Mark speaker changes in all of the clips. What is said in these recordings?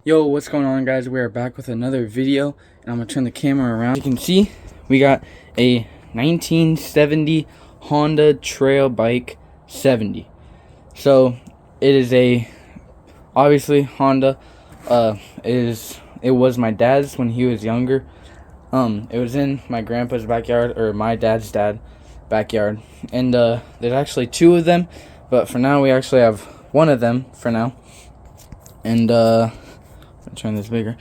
Speaker 1: Yo, what's going on, guys? We are back with another video, and I'm gonna turn the camera around. As you can see, we got a 1970 Honda Trail Bike 70. So it is a obviously Honda. It was my dad's when he was younger. It was in my grandpa's backyard, or my dad's backyard, and there's actually two of them, but for now we actually have one of them for now, and turn this bigger,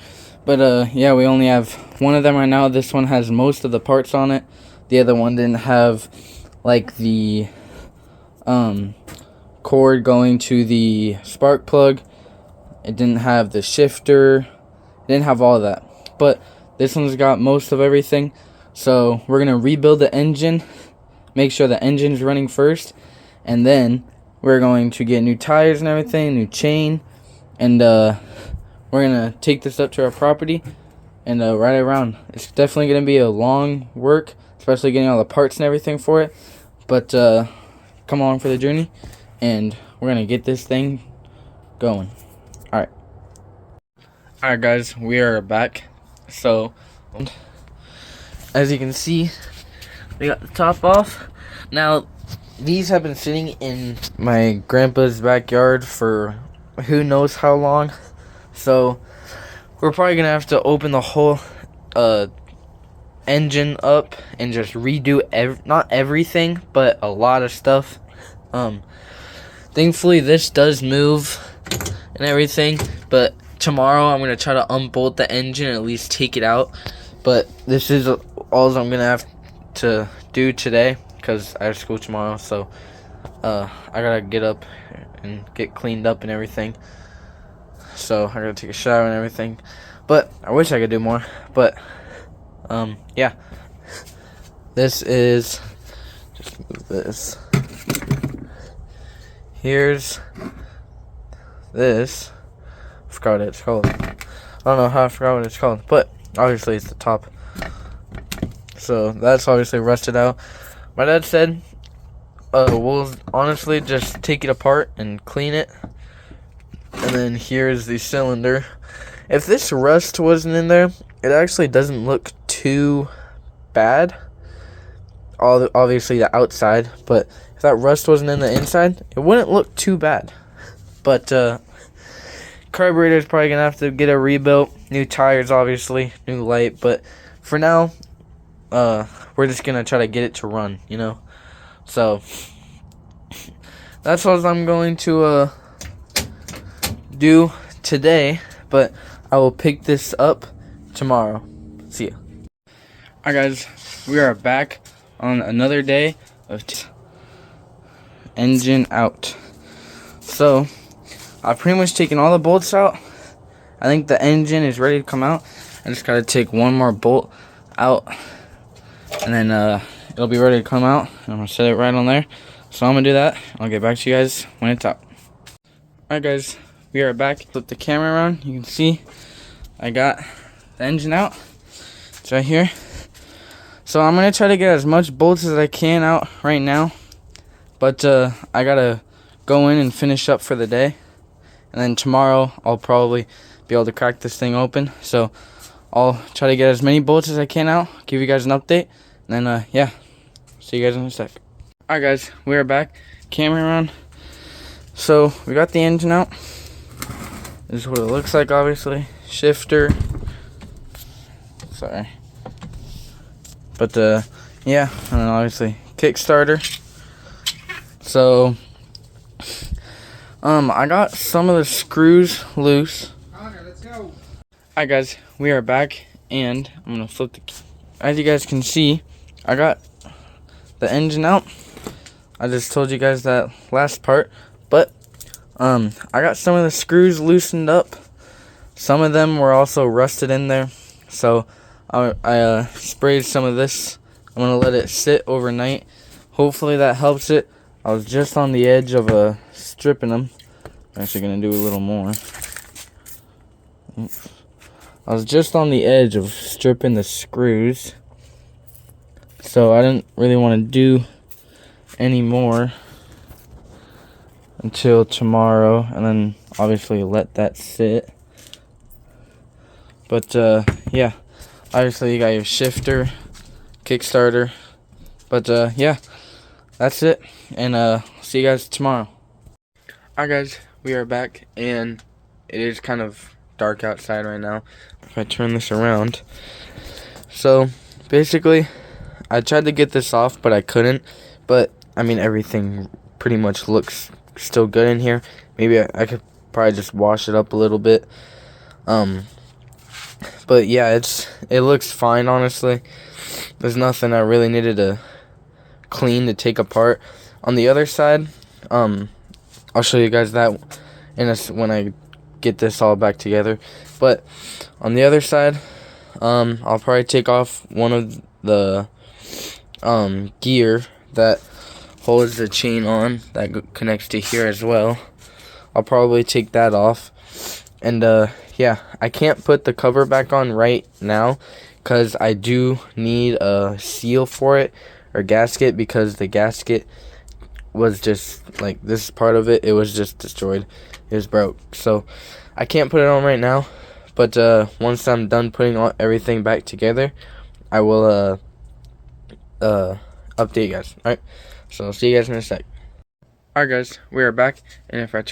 Speaker 1: but yeah, we only have one of them right now. This one has most of the parts on it. The other one didn't have like the cord going to the spark plug. It didn't have the shifter. It didn't have all of that, but this one's got most of everything. So we're gonna rebuild the engine, make sure the engine's running first, and then we're going to get new tires and everything, new chain, and we're going to take this up to our property and ride it around. It's definitely going to be a long work, especially getting all the parts and everything for it. But come along for the journey, and we're going to get this thing going. Alright. Alright, guys, we are back. So, as you can see, we got the top off. Now, these have been sitting in my grandpa's backyard for who knows how long. So we're probably gonna have to open the whole engine up and just redo not everything, but a lot of stuff. Thankfully this does move and everything, but tomorrow I'm gonna try to unbolt the engine and at least take it out. But this is all I'm gonna have to do today because I have school tomorrow. So I gotta get up and get cleaned up and everything. So I gotta take a shower and everything, but I wish I could do more. But yeah, this is, just move this. Here's this. I forgot what it's called. I don't know how I forgot what it's called, but obviously it's the top. So that's obviously rusted out. My dad said we'll honestly just take it apart and clean it. And then here's the cylinder. If this rust wasn't in there, it actually doesn't look too bad. Obviously the outside, but if that rust wasn't in the inside, it wouldn't look too bad. But carburetor is probably gonna have to get a rebuilt. New tires, obviously, new light. But for now, we're just gonna try to get it to run, you know. So that's what I'm going to do today, but I will pick this up tomorrow. See ya. Alright, guys, we are back on another day of engine out. So I've pretty much taken all the bolts out. I think the engine is ready to come out. I just gotta take one more bolt out, and then it'll be ready to come out. I'm gonna set it right on there. So I'm gonna do that. I'll get back to you guys when it's out. Alright, guys, we are back. Flip the camera around. You can see I got the engine out. It's right here. So I'm gonna try to get as much bolts as I can out right now, but I gotta go in and finish up for the day, and then tomorrow I'll probably be able to crack this thing open. So I'll try to get as many bolts as I can out, give you guys an update, and then yeah, see you guys in a sec. Alright, guys, we are back. Camera around. So we got the engine out. This is what it looks like, obviously. Shifter. Sorry. But yeah, and then obviously Kickstarter. So I got some of the screws loose.
Speaker 2: Connor, let's go.
Speaker 1: Alright, guys, we are back, and I'm gonna flip the. As you guys can see, I got the engine out. I just told you guys that last part, but I got some of the screws loosened up. Some of them were also rusted in there, so I sprayed some of this. I'm gonna let it sit overnight. Hopefully that helps it. I was just on the edge of stripping them. I'm actually gonna do a little more. I was just on the edge of stripping the screws, so I didn't really want to do any more until tomorrow, and then obviously let that sit. But yeah, obviously you got your shifter, kickstarter. But yeah, that's it, and see you guys tomorrow. Alright guys, we are back, and it is kind of dark outside right now. If I turn this around, so basically I tried to get this off, but I couldn't. But I mean, everything pretty much looks still good in here. Maybe I could probably just wash it up a little bit. But yeah, it looks fine, honestly. There's nothing I really needed to clean to take apart. On the other side, I'll show you guys that when I get this all back together. But on the other side, I'll probably take off one of the gear that holds the chain on that connects to here as well. I'll probably take that off, and yeah, I can't put the cover back on right now because I do need a seal for it, or gasket, because the gasket was just like this part of it was just destroyed. It was broke, so I can't put it on right now. But once I'm done putting everything back together, I will update you guys. Alright, so I'll see you guys in a sec. Alright guys, we are back, and if I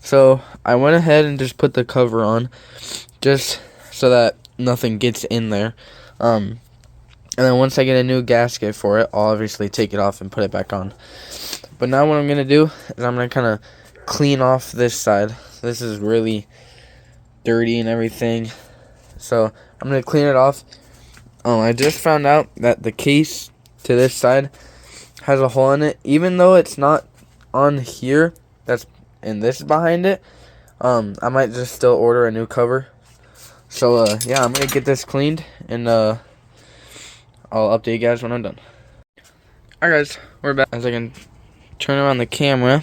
Speaker 1: so I went ahead and just put the cover on, just so that nothing gets in there. And then once I get a new gasket for it, I'll obviously take it off and put it back on. But now what I'm gonna do is I'm gonna kind of clean off this side. This is really dirty and everything, so I'm gonna clean it off. I just found out that the case to this side has a hole in it, even though it's not on here. And this is behind it. I might just still order a new cover. So yeah, I'm gonna get this cleaned, and I'll update you guys when I'm done. Alright guys, we're back. As I can turn around the camera,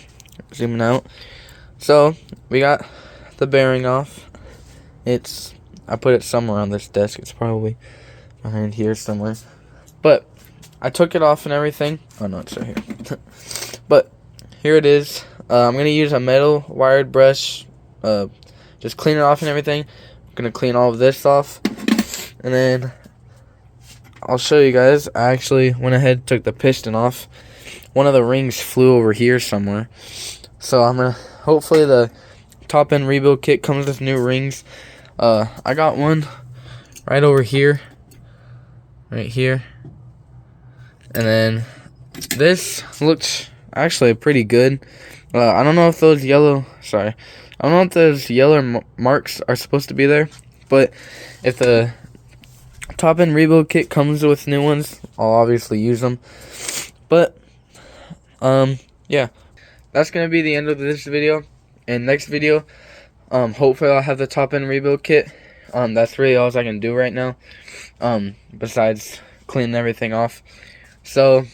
Speaker 1: zooming out. So we got the bearing off. I put it somewhere on this desk. It's probably behind here somewhere. But I took it off and everything. Oh no, it's right here. But here it is. I'm going to use a metal wired brush, just clean it off and everything. I'm going to clean all of this off, and then I'll show you guys. I actually went ahead and took the piston off. One of the rings flew over here somewhere. So I'm going to, hopefully the top end rebuild kit comes with new rings. I got one right over here, right here. And then this looks actually pretty good. I don't know if those yellow marks are supposed to be there, but if the top end rebuild kit comes with new ones, I'll obviously use them. But yeah, that's gonna be the end of this video. And next video, hopefully I'll have the top end rebuild kit. That's really all I can do right now, besides cleaning everything off. So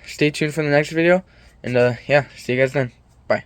Speaker 1: stay tuned for the next video, and yeah, see you guys then. Bye.